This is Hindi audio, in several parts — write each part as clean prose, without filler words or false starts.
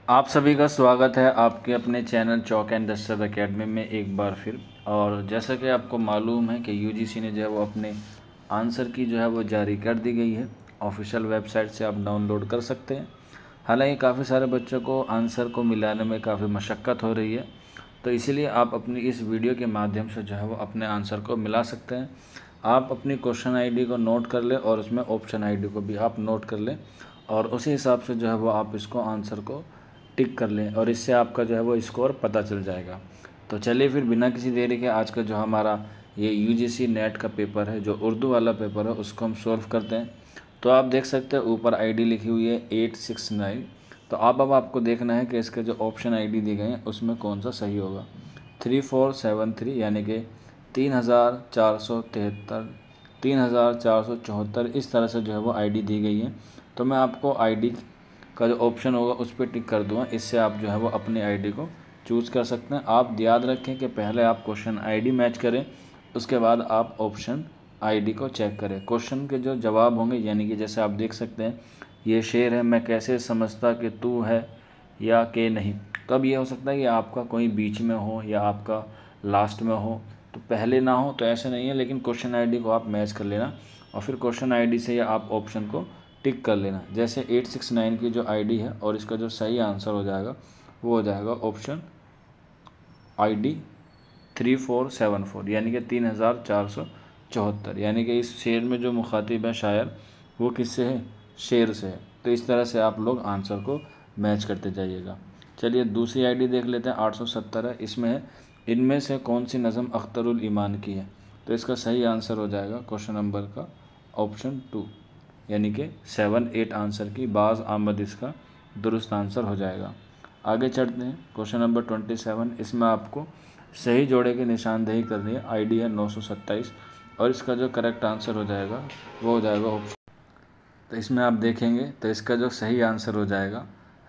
आप सभी का स्वागत है आपके अपने चैनल चौक एंड दस्तरद एकेडमी में एक बार फिर। और जैसा कि आपको मालूम है कि यूजीसी ने जो है वो अपने आंसर की जो है वो जारी कर दी गई है। ऑफिशियल वेबसाइट से आप डाउनलोड कर सकते हैं। हालांकि काफ़ी सारे बच्चों को आंसर को मिलाने में काफ़ी मशक्क़त हो रही है, तो इसीलिए आप अपनी इस वीडियो के माध्यम से जो है वो अपने आंसर को मिला सकते हैं। आप अपनी क्वेश्चन आईडी को नोट कर लें और उसमें ऑप्शन आईडी को भी आप नोट कर लें और उसी हिसाब से जो है वो आप इसको आंसर को टिक कर लें और इससे आपका जो है वो स्कोर पता चल जाएगा। तो चलिए फिर बिना किसी देरी के आज का जो हमारा ये यूजीसी नेट का पेपर है, जो उर्दू वाला पेपर है, उसको हम सॉल्व करते हैं। तो आप देख सकते हैं ऊपर आईडी लिखी हुई है 869। तो अब आपको देखना है कि इसके जो ऑप्शन आईडी दी गई हैं उसमें कौन सा सही होगा। 3473 यानी कि 3473, 3474 इस तरह से जो है वो आईडी दी गई है। तो मैं आपको आईडी का जो ऑप्शन होगा उस पर टिक कर दूँगा। इससे आप जो है वो अपनी आईडी को चूज़ कर सकते हैं। आप याद रखें कि पहले आप क्वेश्चन आईडी मैच करें, उसके बाद आप ऑप्शन आईडी को चेक करें। क्वेश्चन के जो जवाब होंगे, यानी कि जैसे आप देख सकते हैं ये शेर है, मैं कैसे समझता कि तू है या के नहीं। तो अब ये हो सकता है कि आपका कोई बीच में हो या आपका लास्ट में हो, तो पहले ना हो तो ऐसे नहीं है, लेकिन क्वेश्चन आईडी को आप मैच कर लेना और फिर क्वेश्चन आईडी से आप ऑप्शन को टिक कर लेना। जैसे 869 की जो आईडी है और इसका जो सही आंसर हो जाएगा वो हो जाएगा ऑप्शन आईडी 3474 यानी कि 3474, यानी कि इस शेर में जो मुखातिब है शायर वो किससे है, शेर से है। तो इस तरह से आप लोग आंसर को मैच करते जाइएगा। चलिए दूसरी आईडी देख लेते हैं। 870 है, इसमें है इनमें से कौन सी नज़म अख्तरुल ईमान की है। तो इसका सही आंसर हो जाएगा क्वेश्चन नंबर का ऑप्शन 2 यानी कि 7-8 आंसर की बाज़ आमद इसका दुरुस्त आंसर हो जाएगा। आगे चढ़ते हैं क्वेश्चन नंबर 27। इसमें आपको सही जोड़े की निशानदेही करनी है। आईडी है 927 और इसका जो करेक्ट आंसर हो जाएगा वो हो जाएगा ऑप्शन। तो इसमें आप देखेंगे तो इसका जो सही आंसर हो जाएगा,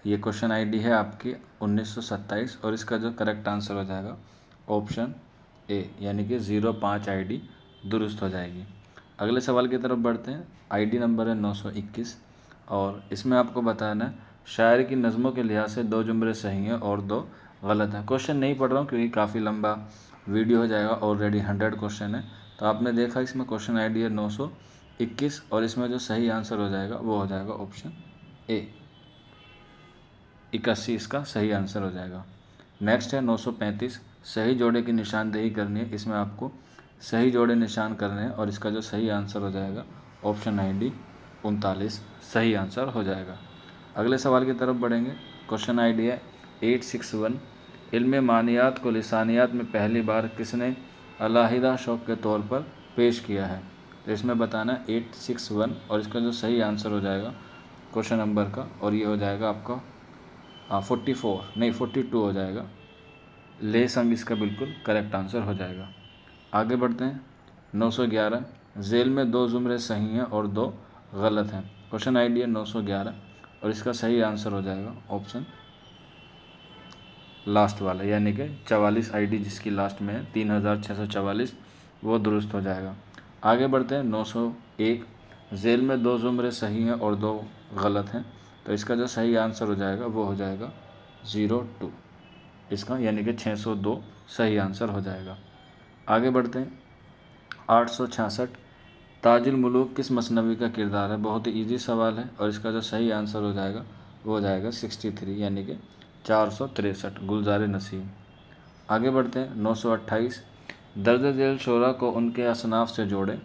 ये क्वेश्चन आईडी है आपकी 1927 और इसका जो करेक्ट आंसर हो जाएगा ऑप्शन ए यानी कि 05 आईडी दुरुस्त हो जाएगी। अगले सवाल की तरफ बढ़ते हैं। आईडी नंबर है 921 और इसमें आपको बताना है शायर की नज़मों के लिहाज से 2 जुमले सही हैं और 2 गलत हैं। क्वेश्चन नहीं पढ़ रहा हूँ क्योंकि काफ़ी लंबा वीडियो हो जाएगा, ऑलरेडी 100 क्वेश्चन है। तो आपने देखा इसमें क्वेश्चन आईडी है 921 और इसमें जो सही आंसर हो जाएगा वो हो जाएगा ऑप्शन ए 81, इसका सही आंसर हो जाएगा। नेक्स्ट है 935। सही जोड़े की निशानदेही करनी है। इसमें आपको सही जोड़े निशान करने हैं और इसका जो सही आंसर हो जाएगा ऑप्शन आईडी 39 सही आंसर हो जाएगा। अगले सवाल की तरफ बढ़ेंगे। क्वेश्चन आईडी है 861। इल्म मानियात को लिसानियात में पहली बार किसने अलहिदा शौक़ के तौर पर पेश किया है। तो इसमें बताना है 861 और इसका जो सही आंसर हो जाएगा क्वेश्चन नंबर का, और ये हो जाएगा आपका 42 हो जाएगा। ले संग इसका बिल्कुल करेक्ट आंसर हो जाएगा। आगे बढ़ते हैं 911। झेल में 2 जुमरे सही हैं और 2 गलत हैं। क्वेश्चन आईडी है 911 और इसका सही आंसर हो जाएगा ऑप्शन लास्ट वाला यानी कि 44 आईडी जिसकी लास्ट में है 3644 वो दुरुस्त हो जाएगा। आगे बढ़ते हैं 901। झेल में 2 जुमरे सही हैं और 2 गलत हैं। तो इसका जो सही आंसर हो जाएगा वो हो जाएगा 02 इसका, यानी कि 602 सही आंसर हो जाएगा। आगे बढ़ते हैं 866। ताजुल मुलूक किस मसनवी का किरदार है। बहुत ही ईजी सवाल है और इसका जो सही आंसर हो जाएगा वो हो जाएगा 63 यानी कि 463 गुलजार नसीम। आगे बढ़ते हैं 928। दर्ज झेल शोरा को उनके असनाफ से जोड़ें।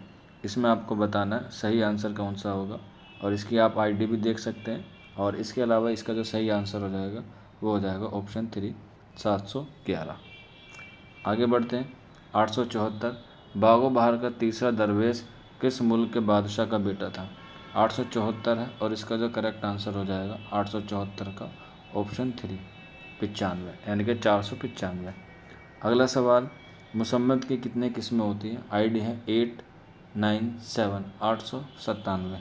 इसमें आपको बताना है सही आंसर कौन सा होगा और इसकी आप आईडी भी देख सकते हैं और इसके अलावा इसका जो सही आंसर हो जाएगा वो हो जाएगा ऑप्शन 3 711। आगे बढ़ते हैं 874। बागो बहार का तीसरा दरवेश किस मुल्क के बादशाह का बेटा था। 874 है और इसका जो करेक्ट आंसर हो जाएगा 874 का ऑप्शन 3 95 यानी कि 495। अगला सवाल मुसम्मत की कितनी किस्में होती हैं। आईडी है 897 897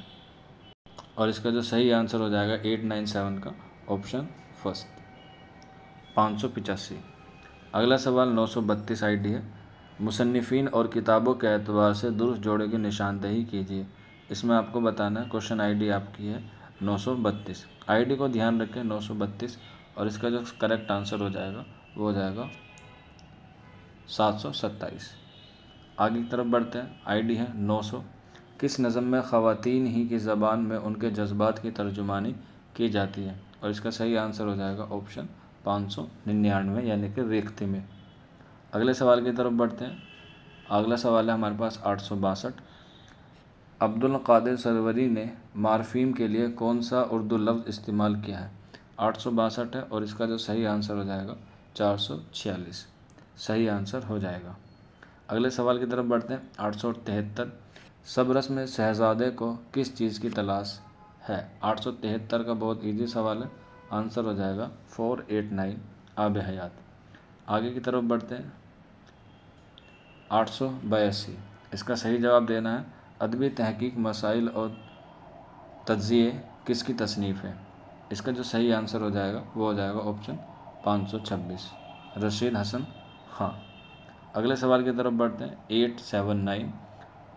और इसका जो सही आंसर हो जाएगा 897 का ऑप्शन फर्स्ट 585। अगला सवाल 932 आईडी है। मुसन्निफ़ीन और किताबों के एतबार से दुरुस्त जोड़े की निशानदेही कीजिए। इसमें आपको बताना है क्वेश्चन आईडी आपकी है 932। आईडी को ध्यान रखें 932 और इसका जो करेक्ट आंसर हो जाएगा वो हो जाएगा 727। आगे की तरफ बढ़ते हैं। आईडी है 900। किस नज़म में ख़वातीन ही की ज़बान में उनके जज्बात की तर्जुमानी की जाती है? और इसका सही आंसर हो जाएगा ऑप्शन 599 यानी कि रेख्ती में। अगले सवाल की तरफ बढ़ते हैं। अगला सवाल है हमारे पास 862। अब्दुल कादिर सरवरी ने मार्फीम के लिए कौन सा उर्दू लफ्ज़ इस्तेमाल किया है? 862 है और इसका जो सही आंसर हो जाएगा 446 सही आंसर हो जाएगा। अगले सवाल की तरफ बढ़ते हैं। 873। सबरस में शहज़ादे को किस चीज़ की तलाश है? 873 का बहुत इजी सवाल है, आंसर हो जाएगा 489 आब हयात। आगे की तरफ बढ़ते हैं। 882। इसका सही जवाब देना है। अदबी तहकीक मसाइल और तज्ज़िये किसकी तसनीफ़ है? इसका जो सही आंसर हो जाएगा वो हो जाएगा ऑप्शन 526 रशीद हसन ख़ां। अगले सवाल की तरफ बढ़ते हैं। 879।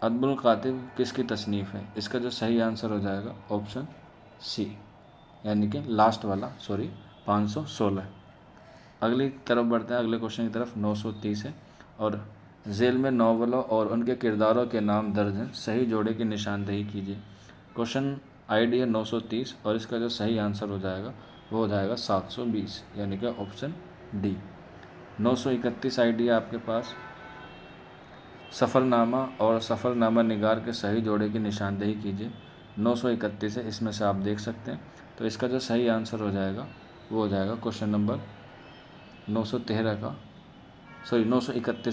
अदबुल कातिब किसकी तसनीफ़ है? इसका जो सही आंसर हो जाएगा ऑप्शन सी यानी कि लास्ट वाला 516। अगली तरफ बढ़ते हैं। अगले क्वेश्चन की तरफ 930 है और झेल में नावलों और उनके किरदारों के नाम दर्ज हैं, सही जोड़े की निशानदेही कीजिए। क्वेश्चन आईडी है 930 और इसका जो सही आंसर हो जाएगा वो हो जाएगा 720 यानी कि ऑप्शन डी। 931 आईडी है आपके पास। सफ़रनामा और सफ़रनामा निगार के सही जोड़े की निशानदेही कीजिए। 931 है, इसमें से आप देख सकते हैं। तो इसका जो सही आंसर हो जाएगा वो हो जाएगा क्वेश्चन नंबर 931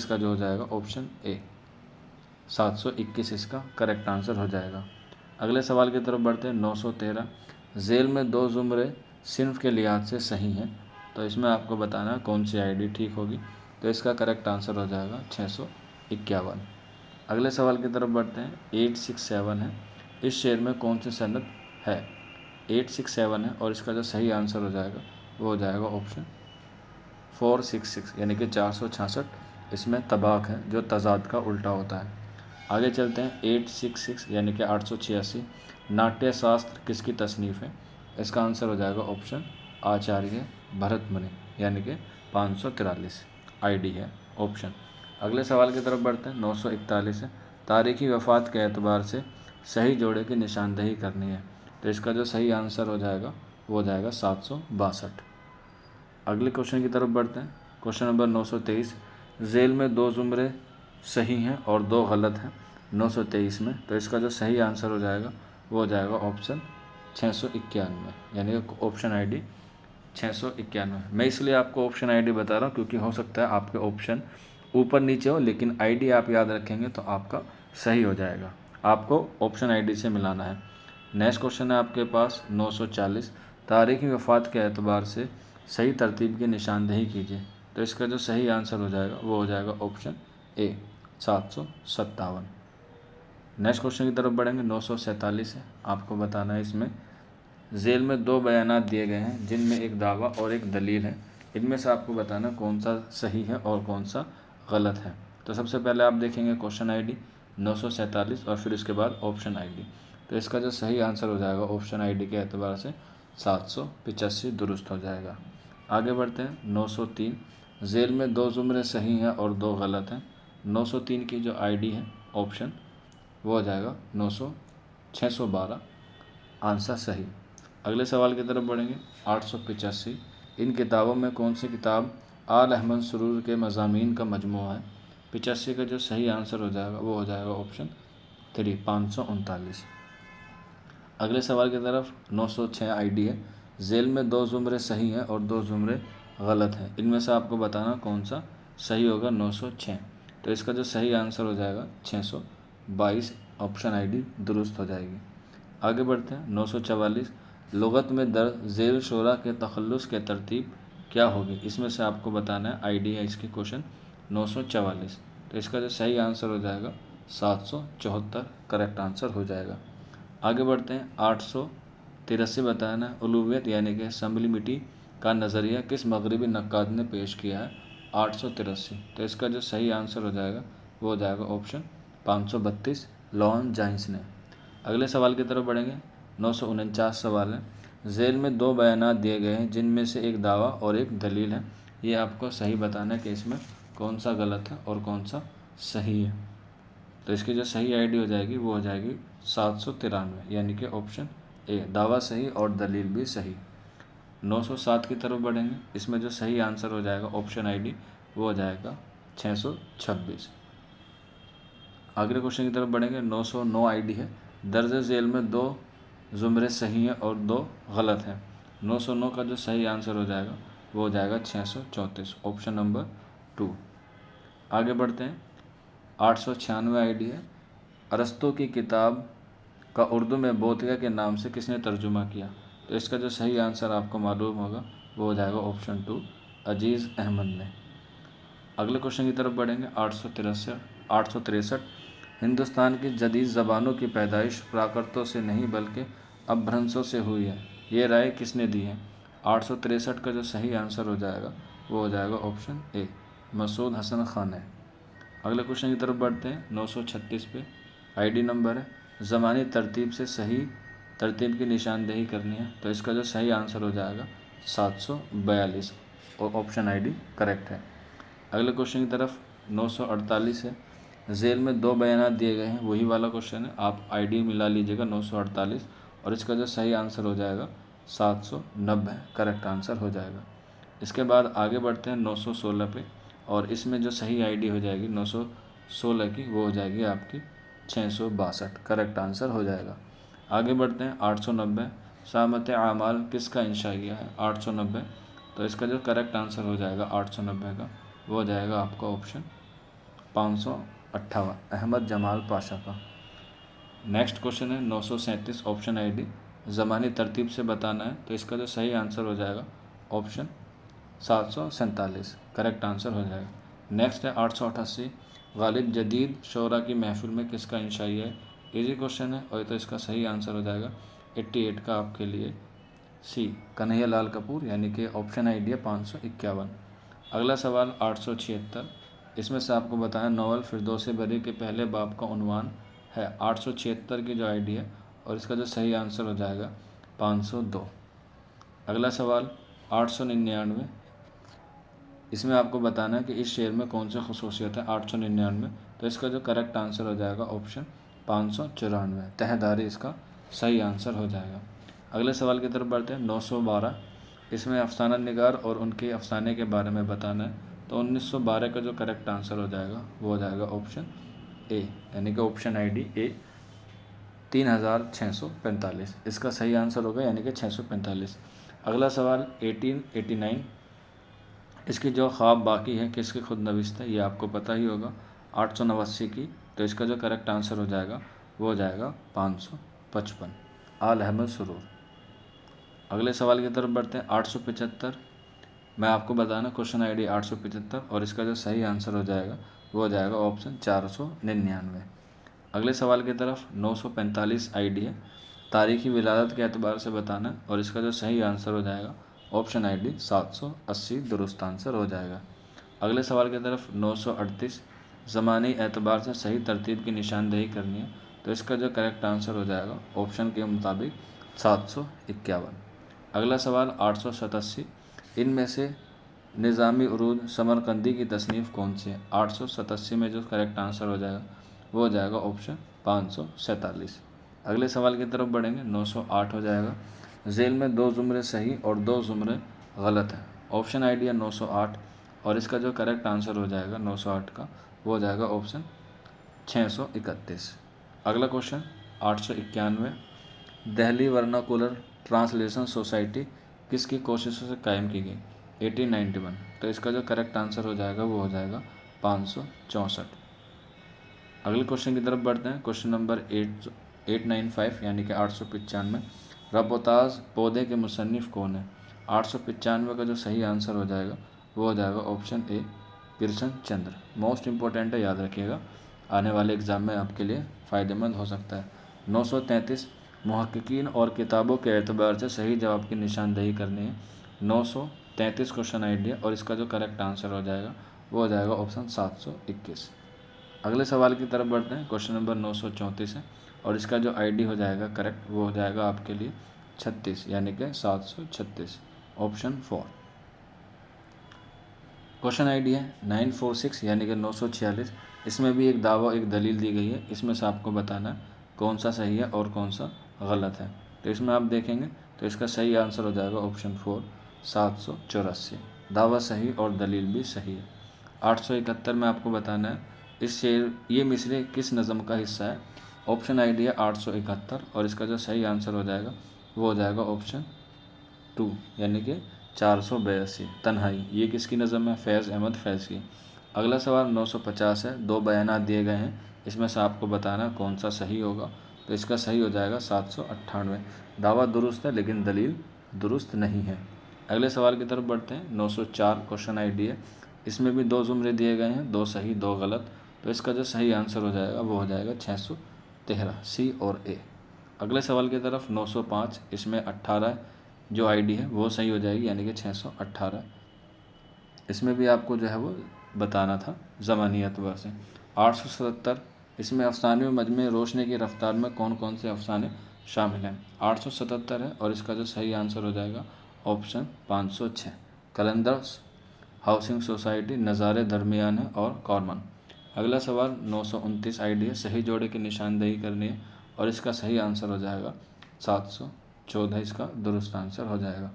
का जो हो जाएगा ऑप्शन ए 721 इसका करेक्ट आंसर हो जाएगा। अगले सवाल की तरफ बढ़ते हैं। 913। झेल में दो ज़ुमरे सिन्फ के लिहाज से सही हैं, तो इसमें आपको बताना है कौन सी आईडी ठीक होगी। तो इसका करेक्ट आंसर हो जाएगा 651। अगले सवाल की तरफ बढ़ते हैं। 867 है। इस शेर में कौन सी सनद है? 867 है और इसका जो सही आंसर हो जाएगा वो हो जाएगा ऑप्शन 466 यानी कि 466। इसमें तबाक है जो तज़ाद का उल्टा होता है। आगे चलते हैं। 866 यानी कि 886। नाट्य शास्त्र किसकी तसनीफ़ है? इसका आंसर हो जाएगा ऑप्शन आचार्य भरतमुनि यानी कि 543 आईडी है ऑप्शन। अगले सवाल की तरफ बढ़ते हैं। 941 है। तारीख़ी वफ़ात के एतबार से सही जोड़े की निशानदेही करनी है, तो इसका जो सही आंसर हो जाएगा वो हो जाएगा 762। अगले क्वेश्चन की तरफ बढ़ते हैं। Question number 923। झेल में दो ज़ुमरे सही हैं और दो गलत हैं 923 में, तो इसका जो सही आंसर हो जाएगा वो हो जाएगा ऑप्शन 691 यानी कि ऑप्शन आईडी 691। मैं इसलिए आपको ऑप्शन आईडी बता रहा हूँ क्योंकि हो सकता है आपके ऑप्शन ऊपर नीचे हो, लेकिन आईडी आप याद रखेंगे तो आपका सही हो जाएगा। आपको ऑप्शन आईडी से मिलाना है। नेक्स्ट क्वेश्चन है आपके पास 940। तारीख़ी वफ़ात के एतबार से सही तरतीब की निशानदेही कीजिए, तो इसका जो सही आंसर हो जाएगा वो हो जाएगा ऑप्शन ए 757। नेक्स्ट क्वेश्चन की तरफ बढ़ेंगे। 947 है। आपको बताना है इसमें झेल में दो बयानात दिए गए हैं जिनमें एक दावा और एक दलील है, इनमें से आपको बताना कौन सा सही है और कौन सा गलत है। तो सबसे पहले आप देखेंगे क्वेश्चन आईडी 947 और फिर उसके बाद ऑप्शन आईडी। तो इसका जो सही आंसर हो जाएगा ऑप्शन आईडी के एतबार से 785 दुरुस्त हो जाएगा। आगे बढ़ते हैं। 903। झेल में दो ज़ुमरे सही हैं और दो गलत हैं। 903 की जो आईडी है ऑप्शन वो हो जाएगा 612 आंसर सही। अगले सवाल की तरफ बढ़ेंगे। 885। इन किताबों में कौन सी किताब आल अहमद सुरूर के मज़ामीन का मजमूआ है? 85 का जो सही आंसर हो जाएगा वो हो जाएगा ऑप्शन 3 539। अगले सवाल की तरफ 906 आईडी है। झेल में दो ज़ुमरे सही हैं और दो ज़ुमरे गलत हैं, इनमें से आपको बताना कौन सा सही होगा। 906, तो इसका जो सही आंसर हो जाएगा 622 ऑप्शन आईडी दुरुस्त हो जाएगी। आगे बढ़ते हैं। 944। लुगत में दर्ज झेल शोरा के तखल्लुस के तरतीब क्या होगी? इसमें से आपको बताना है आईडी है इसकी क्वेश्चन 944, तो इसका जो सही आंसर हो जाएगा 774 करेक्ट आंसर हो जाएगा। आगे बढ़ते हैं। 883 बताना है उलूवियत यानी कि सबलिमिटी का नज़रिया किस मगरबी नक्काद ने पेश किया है? 883, तो इसका जो सही आंसर हो जाएगा वो हो जाएगा ऑप्शन 532 लॉन जाइंस ने। अगले सवाल की तरफ बढ़ेंगे। 949 सवाल है। झेल में दो बयानात दिए गए हैं जिनमें से एक दावा और एक दलील है। ये आपको सही बताना है कि इसमें कौन सा गलत है और कौन सा सही है। तो इसकी जो सही आईडी हो जाएगी वो हो जाएगी 793, यानी कि ऑप्शन ए, दावा सही और दलील भी सही। 907 की तरफ बढ़ेंगे। इसमें जो सही आंसर हो जाएगा ऑप्शन आईडी वो हो जाएगा 626। अगले क्वेश्चन की तरफ बढ़ेंगे। 909 आईडी है, दर्ज झेल में दो ज़ुमरे सही हैं और दो गलत हैं। 909 का जो सही आंसर हो जाएगा वो हो जाएगा 634, ऑप्शन नंबर 2। आगे बढ़ते हैं। 896 आईडी है, अरस्तू की किताब का उर्दू में बोधगया के नाम से किसने तर्जुमा किया। तो इसका जो सही आंसर आपको मालूम होगा वो हो जाएगा ऑप्शन 2, अजीज़ अहमद ने। अगले क्वेश्चन की तरफ बढ़ेंगे। 863 हिंदुस्तान की जदीद ज़बानों की पैदाइश प्राकृतों से नहीं बल्कि अपभ्रंशों से हुई है, ये राय किसने दी है। 863 का जो सही आंसर हो जाएगा वो हो जाएगा ऑप्शन ए, मसूद हसन खान है। अगले क्वेश्चन की तरफ बढ़ते हैं। 936 पे आईडी नंबर है, ज़मानी तरतीब से सही तरतीब की निशानदेही करनी है। तो इसका जो सही आंसर हो जाएगा 742, और ऑप्शन आईडी करेक्ट है। अगले क्वेश्चन की तरफ 948 है, झेल में दो बयानात दिए गए हैं, वही वाला क्वेश्चन है, आप आईडी मिला लीजिएगा 948, और इसका जो सही आंसर हो जाएगा 790, करेक्ट आंसर हो जाएगा। इसके बाद आगे बढ़ते हैं 916 पे, और इसमें जो सही आईडी हो जाएगी 916 की वो हो जाएगी आपकी 662, करेक्ट आंसर हो जाएगा। आगे बढ़ते हैं 890, शामत आमाल किसका इंशाइया है। 890, तो इसका जो करेक्ट आंसर हो जाएगा 890 का वो हो जाएगा आपका ऑप्शन 558, अहमद जमाल पाशा का। नेक्स्ट क्वेश्चन है 937, ऑप्शन आईडी ज़मानी तरतीब से बताना है। तो इसका जो सही आंसर हो जाएगा ऑप्शन 747, करेक्ट आंसर हो जाएगा। नेक्स्ट है 888, गालिब जदीद शोरा की महफिल में किसका इंशाइया है। इजी क्वेश्चन है, और तो इसका सही आंसर हो जाएगा 88 का आपके लिए सी, कन्हैया लाल कपूर, यानी कि ऑप्शन आईडी है 551। अगला सवाल 876, इसमें से आपको बताया नॉवल फिरदौस बरी के पहले बाब का उन्वान है। 876 की जो आईडी है, और इसका जो सही आंसर हो जाएगा 502। अगला सवाल 899, इसमें आपको बताना है कि इस शेर में कौन सी खसूसियत है। 899, तो इसका जो करेक्ट आंसर हो जाएगा ऑप्शन 594, तहदारी इसका सही आंसर हो जाएगा। अगले सवाल की तरफ बढ़ते हैं। 912, इसमें अफसाना निगार और उनके अफसाने के बारे में बताना है। तो 1912 का जो करेक्ट आंसर हो जाएगा वो हो जाएगा ऑप्शन ए, यानी कि ऑप्शन आईडी ए 3645, इसका सही आंसर होगा, यानी कि 645। अगला सवाल 1889, इसकी जो ख्वाब बाकी है किसकी खुद नविश्त है, ये आपको पता ही होगा, 889 की। तो इसका जो करेक्ट आंसर हो जाएगा वो हो जाएगा 555, आल अहमद सुरूर। अगले सवाल की तरफ बढ़ते हैं। 875, मैं आपको बताना क्वेश्चन आईडी 875, और इसका जो सही आंसर हो जाएगा वो हो जाएगा ऑप्शन 499। अगले सवाल की तरफ 945 आईडी है, तारीखी विलादत के एतबार से बताना है, और इसका जो सही आंसर हो जाएगा ऑप्शन आईडी 780, दुरुस्त आंसर हो जाएगा। अगले सवाल की तरफ 938, ज़मानी एतबार से सही तरतीब की निशानदेही करनी है। तो इसका जो करेक्ट आंसर हो जाएगा ऑप्शन के मुताबिक 751। अगला सवाल 887, इनमें से निज़ामी उरूद समरकंदी की तसनीफ़ कौन सी है। 887 में जो करेक्ट आंसर हो जाएगा वो हो जाएगा ऑप्शन 547। अगले सवाल की तरफ बढ़ेंगे। 908 हो जाएगा, झेल में दो ज़ुमरे सही और दो ज़ुमरे गलत है। ऑप्शन आईडी है 908, और इसका जो करेक्ट आंसर हो जाएगा 908 का वो हो जाएगा ऑप्शन 631। अगला question 891, Delhi vernacular translation society किसकी कोशिशों से कायम की गई। 1891, तो इसका जो करेक्ट आंसर हो जाएगा वो हो जाएगा 564। अगले क्वेश्चन की तरफ बढ़ते हैं। क्वेश्चन नंबर 895, यानी कि 895, रबोताज पौधे के मुसन्निफ़ कौन है। 895 का जो सही आंसर हो जाएगा वो हो जाएगा option A, Krishna Chandra. Most important है, याद रखिएगा, आने वाले एग्ज़ाम में आपके लिए फ़ायदेमंद हो सकता है। 933, मुहक्किकीन और किताबों के एतबार से सही जवाब की निशानदेही करनी है। 933 क्वेश्चन आइडिया, और इसका जो करेक्ट आंसर हो जाएगा वो हो जाएगा ऑप्शन 721। अगले सवाल की तरफ बढ़ते हैं। क्वेश्चन नंबर 934 है, और इसका जो आईडी हो जाएगा करेक्ट वो हो जाएगा आपके लिए 36 यानी कि 736 ऑप्शन 4। क्वेश्चन आईडी है 946 यानी कि 946। इसमें भी एक दावा एक दलील दी गई है, इसमें से आपको बताना है कौन सा सही है और कौन सा गलत है। तो इसमें आप देखेंगे तो इसका सही आंसर हो जाएगा ऑप्शन 4 784। दावा सही और दलील भी सही है। 871 में आपको बताना है इस शेर ये मिसरे किस नज़म का हिस्सा है। ऑप्शन आईडी है 871 और इसका जो सही आंसर हो जाएगा वो हो जाएगा ऑप्शन 2 यानी कि 482 तन्हाई। ये किसकी नज़म है? फैज़ अहमद फैज़ की। अगला सवाल 950 है। 2 बयानात दिए गए हैं, इसमें से आपको बताना कौन सा सही होगा। तो इसका सही हो जाएगा 798। दावा दुरुस्त है लेकिन दलील दुरुस्त नहीं है। अगले सवाल की तरफ बढ़ते हैं। 904 क्वेश्चन आईडी है। इसमें भी 2 ज़ुमरे दिए गए हैं, 2 सही 2 गलत। तो इसका जो सही आंसर हो जाएगा वो हो जाएगा 613 सी और ए। अगले सवाल की तरफ 905। इसमें 18 जो आईडी है वो सही हो जाएगी यानी कि 618। इसमें भी आपको जो है वो बताना था ज़मानी एतबार से। 877 इसमें अफसाने व मजमे रोशनी की रफ्तार में कौन कौन से अफसाने शामिल हैं। 877 है और इसका जो सही आंसर हो जाएगा ऑप्शन 506 कलंदर्स हाउसिंग सोसाइटी नज़ारे दरमियान है और कॉर्मन। अगला सवाल 929 आईडी है। सही जोड़े की निशानदेही करनी है और इसका सही आंसर हो जाएगा 714 इसका दुरुस्त आंसर हो जाएगा।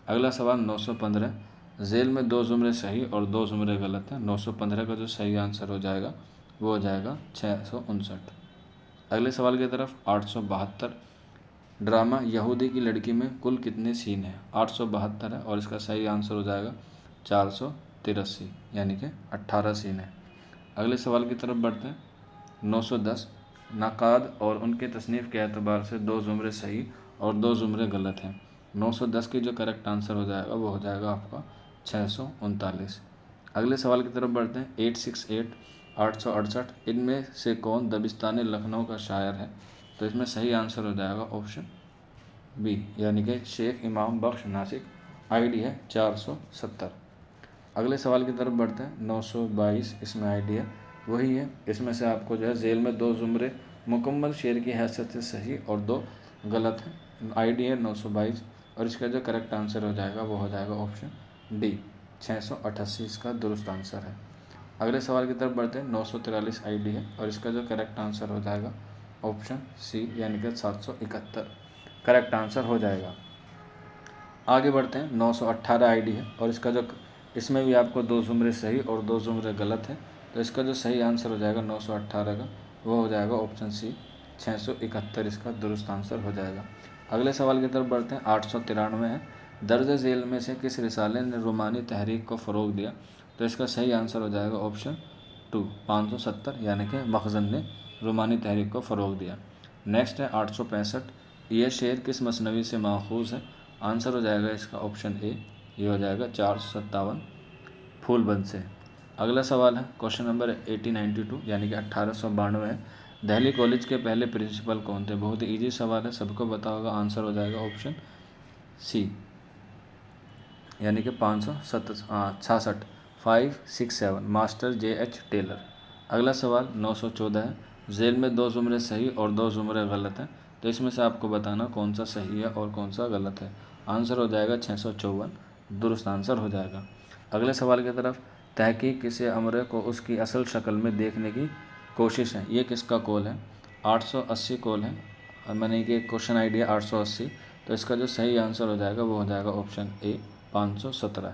अगला सवाल 915 झेल में 2 ज़ुमरे सही और 2 ज़ुमरे गलत हैं। 915 का जो सही आंसर हो जाएगा वो हो जाएगा 659। अगले सवाल की तरफ 872 ड्रामा यहूदी की लड़की में कुल कितने सीन हैं। 872 है और इसका सही आंसर हो जाएगा 483 यानी कि 18 सीन है। अगले सवाल की तरफ बढ़ते हैं। 910 नक़ाद और उनके तसनीफ़ के एतबार से 2 ज़ुमरे सही और 2 ज़ुमरे गलत हैं। 910 की जो करेक्ट आंसर हो जाएगा वो हो जाएगा आपका 639। अगले सवाल की तरफ बढ़ते हैं। 868 868 इनमें से कौन दबिस्तान लखनऊ का शायर है। तो इसमें सही आंसर हो जाएगा ऑप्शन बी यानी कि शेख इमाम बख्श नासिक। आईडी है 470। अगले सवाल की तरफ बढ़ते हैं। 922 इसमें आईडी है वही है। इसमें से आपको जो है झेल में 2 ज़ुमरे मुकम्मल शेर की हैसियत से सही और 2 गलत हैं। आईडी है 922 और इसका जो करेक्ट आंसर हो जाएगा वो हो जाएगा ऑप्शन डी 688 इसका दुरुस्त आंसर है। अगले सवाल की तरफ बढ़ते हैं। 943 आईडी है और इसका जो करेक्ट आंसर हो जाएगा ऑप्शन सी यानी कि 771 करेक्ट आंसर हो जाएगा। आगे बढ़ते हैं। 918 आईडी है और इसका जो इसमें भी आपको 2 ज़ुमरे सही और 2 ज़ुमरे गलत हैं। तो इसका जो सही आंसर हो जाएगा 918 का वो हो जाएगा ऑप्शन सी 671 इसका दुरुस्त आंसर हो जाएगा। अगले सवाल की तरफ बढ़ते हैं। 893 है। दर्ज झेल में से किस रिसाले ने रोमानी तहरीक को फ़रोग दिया। तो इसका सही आंसर हो जाएगा ऑप्शन 2 570 यानी कि मखज़न ने रोमानी तहरीक को फ़रोग दिया। नेक्स्ट है 865 यह शेर किस मसनवी से माखूज़ है। आंसर हो जाएगा इसका ऑप्शन ए ये हो जाएगा 457 फूलबंद से। अगला सवाल है क्वेश्चन नंबर 1892 यानी कि 1892 है। दिल्ली कॉलेज के पहले प्रिंसिपल कौन थे। बहुत ही ईजी सवाल है, सबको पता होगा। आंसर हो जाएगा ऑप्शन सी यानी कि 566 567 मास्टर JH टेलर। अगला सवाल 914 है। झेल में 2 ज़ुमरे सही और 2 ज़ुमरे गलत हैं। तो इसमें से आपको बताना कौन सा सही है और कौन सा गलत है। आंसर हो जाएगा 654 दुरुस्त आंसर हो जाएगा। अगले सवाल की तरफ तहकीक किसी अमरे को उसकी असल शक्ल में देखने की कोशिश है। ये किसका कॉल है। 880 कॉल है और मैंने कि क्वेश्चन आईडी है 880। तो इसका जो सही आंसर हो जाएगा वो हो जाएगा ऑप्शन ए 517।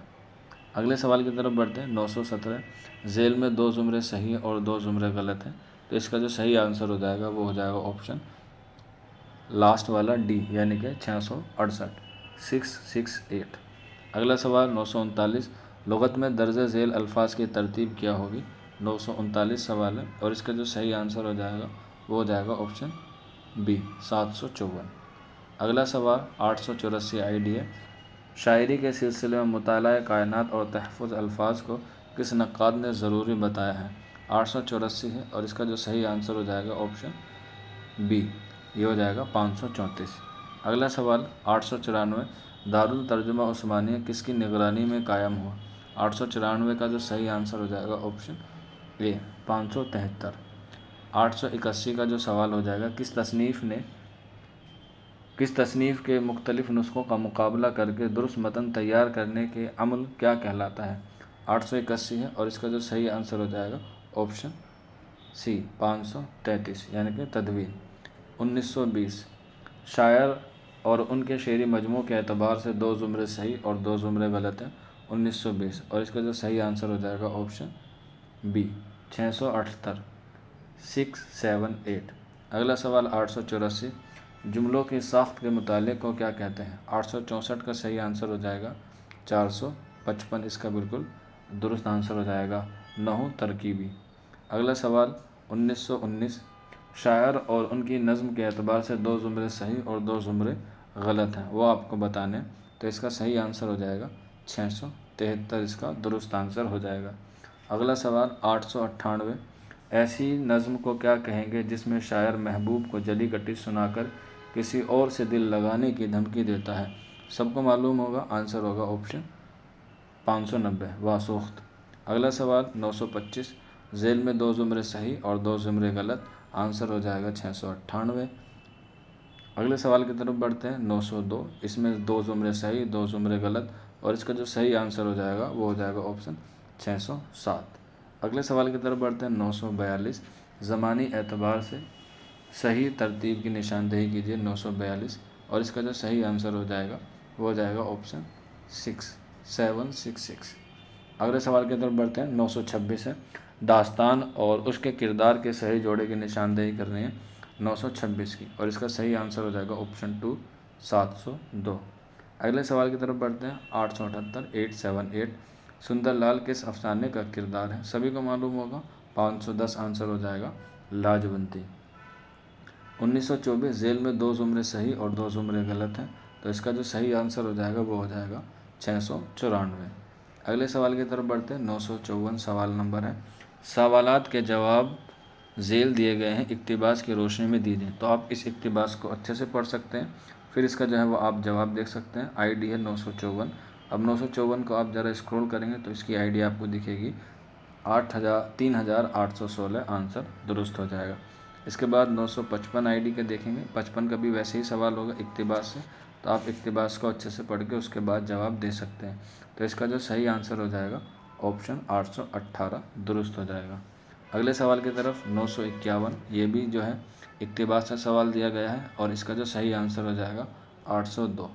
अगले सवाल की तरफ बढ़ते हैं। 917 झेल में 2 ज़ुमरे सही और 2 ज़ुमरे गलत हैं। तो इसका जो सही आंसर हो जाएगा वो हो जाएगा ऑप्शन लास्ट वाला डी यानी कि 668 668। अगला सवाल 939 लुग़त में दर्ज झेल अल्फाज की तरतीब क्या होगी। 939 सवाल है और इसका जो सही आंसर हो जाएगा वो हो जाएगा ऑप्शन बी 754। अगला सवाल 884 आईडी है। शायरी के सिलसिले में मुताला कायनात और तहफ़्फ़ुज़ अल्फाज को किस नक़ाद ने ज़रूरी बताया है। 884 है और इसका जो सही आंसर हो जाएगा ऑप्शन बी ये हो जाएगा 534। अगला सवाल 894 दारुल तर्जुमा उस्मानिया किसकी निगरानी में कायम हुआ। 894 का जो सही आंसर हो जाएगा ऑप्शन ए 573। 881 का जो सवाल हो जाएगा किस तसनीफ़ ने किस तसनीफ़ के मुख्तलिफ़ नुस्खों का मुकाबला करके दुरुस्त मतन तैयार करने के अमल क्या कहलाता है? 881 है और इसका जो सही आंसर हो जाएगा ऑप्शन सी 533 यानी कि तदवीन। 1920 शायर और उनके शेरी मजमू के एतबार से 2 ज़ुमरे सही और 2 ज़ुमरे गलत हैं। 1920 और इसका जो सही आंसर हो जाएगा ऑप्शन बी 678 678। अगला सवाल 884 जुमलों की साख्त के मुतालिक को क्या कहते हैं? 864 का सही आंसर हो जाएगा 455, इसका बिल्कुल दुरुस्त आंसर हो जाएगा नहू तरकीबी। अगला सवाल 1919 शायर और उनकी नज़्म के एतबार से 2 ज़ुमरे सही और 2 ज़ुमरे गलत हैं, वो आपको बताने। तो इसका सही आंसर हो जाएगा 673, इसका दुरुस्त आंसर हो जाएगा। अगला सवाल 898 ऐसी नज़्म को क्या कहेंगे जिसमें शायर महबूब को जली कटी सुनाकर किसी और से दिल लगाने की धमकी देता है? सबको मालूम होगा, आंसर होगा ऑप्शन 590 वासुख्त। अगला सवाल 925 झेल में 2 ज़ुमरे सही और 2 ज़ुमरे गलत, आंसर हो जाएगा 698। अगले सवाल की तरफ बढ़ते हैं 902 इसमें 2 ज़ुमरे सही 2 ज़ुमरे गलत और इसका जो सही आंसर हो जाएगा वो हो जाएगा ऑप्शन 607। अगले सवाल की तरफ बढ़ते हैं 942 ज़मानी एतबार से सही तरतीब की निशानदेही कीजिए 942 और इसका जो सही आंसर हो जाएगा वो हो जाएगा ऑप्शन 766। अगले सवाल की तरफ बढ़ते हैं 926 है दास्तान और उसके किरदार के सही जोड़े की निशानदेही करनी है 926 की और इसका सही आंसर हो जाएगा ऑप्शन 2 702। अगले सवाल की तरफ बढ़ते हैं 878 878 सुंदरलाल किस अफसाने का किरदार है? सभी को मालूम होगा, 510 आंसर हो जाएगा लाजवंती। 1924 झेल में 2 ज़ुमरे सही और 2 ज़ुमरे गलत हैं, तो इसका जो सही आंसर हो जाएगा वो हो जाएगा 694। अगले सवाल की तरफ बढ़ते हैं 954 सवाल नंबर है सवालात के जवाब झेल दिए गए हैं इक्तिबास की रोशनी में दीजिए। तो आप इस इक्तिबास को अच्छे से पढ़ सकते हैं, फिर इसका जो है वो आप जवाब देख सकते हैं। आईडी है 954। अब 954 को आप ज़रा स्क्रॉल करेंगे तो इसकी आईडी आपको दिखेगी 3816 आंसर दुरुस्त हो जाएगा। इसके बाद 955 आईडी के देखेंगे, 55 का भी वैसे ही सवाल होगा इक्तिबास से, तो आप इक्तिबास को अच्छे से पढ़ के उसके बाद जवाब दे सकते हैं। तो इसका जो सही आंसर हो जाएगा ऑप्शन 818 दुरुस्त हो जाएगा। अगले सवाल की तरफ 951 ये भी जो है इक्तिबास से सवाल दिया गया है और इसका जो सही आंसर हो जाएगा 802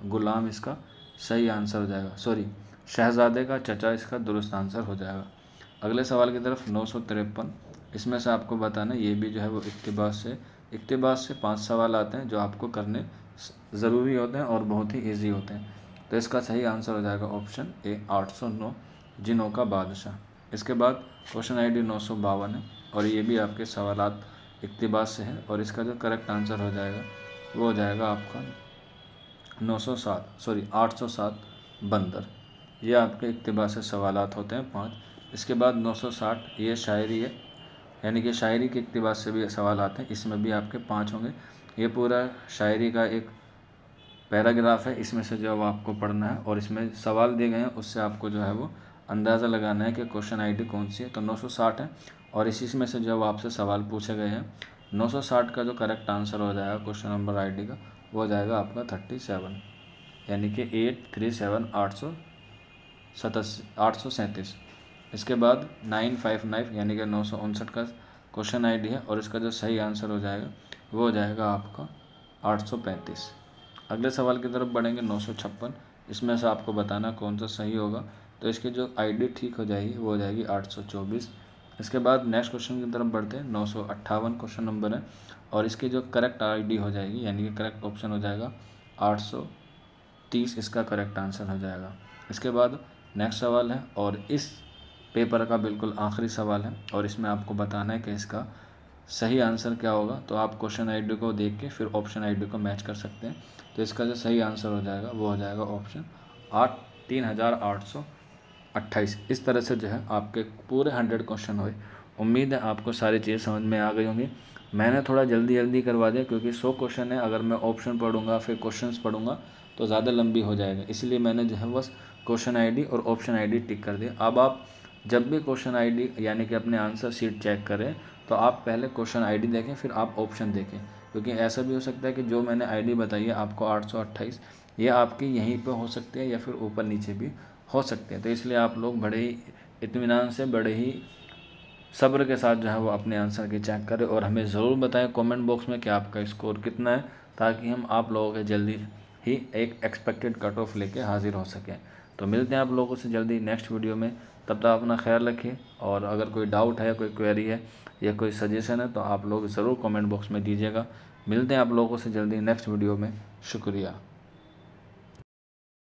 गुलाम इसका सही आंसर हो जाएगा, सॉरी शहजादे का चचा इसका दुरुस्त आंसर हो जाएगा। अगले सवाल की तरफ 953 इसमें से आपको बताना ये भी जो है वो इक्तिबास से 5 सवाल आते हैं जो आपको करने ज़रूरी होते हैं और बहुत ही ईजी होते हैं। तो इसका सही आंसर हो जाएगा ऑप्शन ए 809 जिनों का बादशाह। इसके बाद क्वेश्चन आईडी 952 है और ये भी आपके सवालात इक्तिबास से है और इसका जो करेक्ट आंसर हो जाएगा वो हो जाएगा आपका 807 बंदर। ये आपके इक्तिबास से सवालात होते हैं 5। इसके बाद 960 ये शायरी है, यानी कि शायरी के इक्तिबास से भी सवाल आते हैं, इसमें भी आपके 5 होंगे। ये पूरा शायरी का एक पैराग्राफ है, इसमें से जो आपको पढ़ना है और इसमें सवाल दिए गए हैं उससे आपको जो है वो अंदाज़ा लगाना है कि क्वेश्चन आईडी कौन सी है। तो 960 है और इसी में से जो आपसे सवाल पूछे गए हैं 960 का जो करेक्ट आंसर हो जाएगा क्वेश्चन नंबर आईडी का वो हो जाएगा आपका 37, यानी कि 837 837। इसके बाद 959 यानी कि 959 का क्वेश्चन आईडी है और इसका जो सही आंसर हो जाएगा वो हो जाएगा आपका 835। अगले सवाल की तरफ बढ़ेंगे 956, इसमें से आपको बताना कौन सा सही होगा। तो इसकी जो आईडी ठीक हो जाएगी वो हो जाएगी 824। इसके बाद नेक्स्ट क्वेश्चन की तरफ बढ़ते हैं 958 क्वेश्चन नंबर है और इसकी जो करेक्ट आईडी हो जाएगी यानी कि करेक्ट ऑप्शन हो जाएगा 830, इसका करेक्ट आंसर हो जाएगा। इसके बाद नेक्स्ट सवाल है और इस पेपर का बिल्कुल आखिरी सवाल है और इसमें आपको बताना है कि इसका सही आंसर क्या होगा। तो आप क्वेश्चन आईडी को देख के फिर ऑप्शन आईडी को मैच कर सकते हैं। तो इसका जो सही आंसर हो जाएगा वो हो जाएगा ऑप्शन 3828। इस तरह से जो है आपके पूरे 100 क्वेश्चन हुए। उम्मीद है आपको सारी चीज़ें समझ में आ गई होंगी। मैंने थोड़ा जल्दी करवा दिया क्योंकि 100 क्वेश्चन है, अगर मैं ऑप्शन पढ़ूंगा फिर क्वेश्चंस पढ़ूंगा तो ज़्यादा लंबी हो जाएगा, इसलिए मैंने जो है बस क्वेश्चन आईडी और ऑप्शन आईडी टिक कर दिया। अब आप जब भी क्वेश्चन आईडी यानी कि अपने आंसर शीट चेक करें तो आप पहले क्वेश्चन आईडी देखें फिर आप ऑप्शन देखें, क्योंकि ऐसा भी हो सकता है कि जो मैंने आईडी बताई है आपको 828, ये आपकी यहीं पे हो सकती है या फिर ऊपर नीचे भी हो सकते हैं। तो इसलिए आप लोग बड़े ही इत्मीनान से, बड़े ही सब्र के साथ जो है वो अपने आंसर की चेक करें और हमें ज़रूर बताएं कमेंट बॉक्स में कि आपका स्कोर कितना है, ताकि हम आप लोगों के जल्दी ही एक एक्सपेक्टेड कट ऑफ लेके हाजिर हो सकें। तो मिलते हैं आप लोगों से जल्दी नेक्स्ट वीडियो में, तब तक अपना ख्याल रखिए। और अगर कोई डाउट है, कोई क्वेरी है या कोई सजेशन है तो आप लोग ज़रूर कमेंट बॉक्स में दीजिएगा। मिलते हैं आप लोगों से जल्दी नेक्स्ट वीडियो में। शुक्रिया।